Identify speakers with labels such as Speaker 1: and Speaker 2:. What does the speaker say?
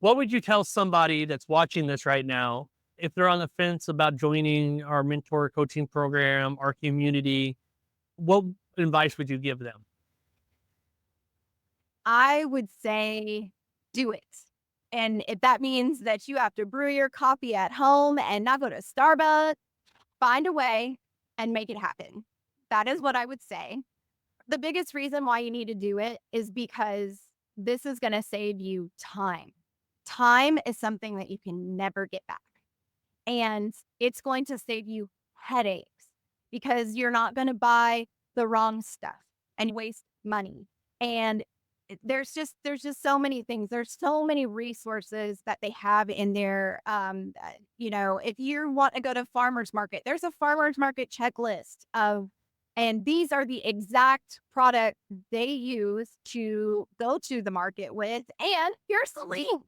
Speaker 1: What would you tell somebody that's watching this right now if they're on the fence about joining our mentor coaching program, our community? What advice would you give them?
Speaker 2: I would say do it. And if that means that you have to brew your coffee at home and not go to Starbucks, find a way and make it happen. That is what I would say. The biggest reason why you need to do it is because this is going to save you time. Time is something that you can never get back. And it's going to save you headaches because you're not going to buy the wrong stuff and waste money. And there's just so many things. There's so many resources that they have in there. If you want to go to farmers market, there's a farmers market checklist of, and these are the exact product they use to go to the market with. And here's the link.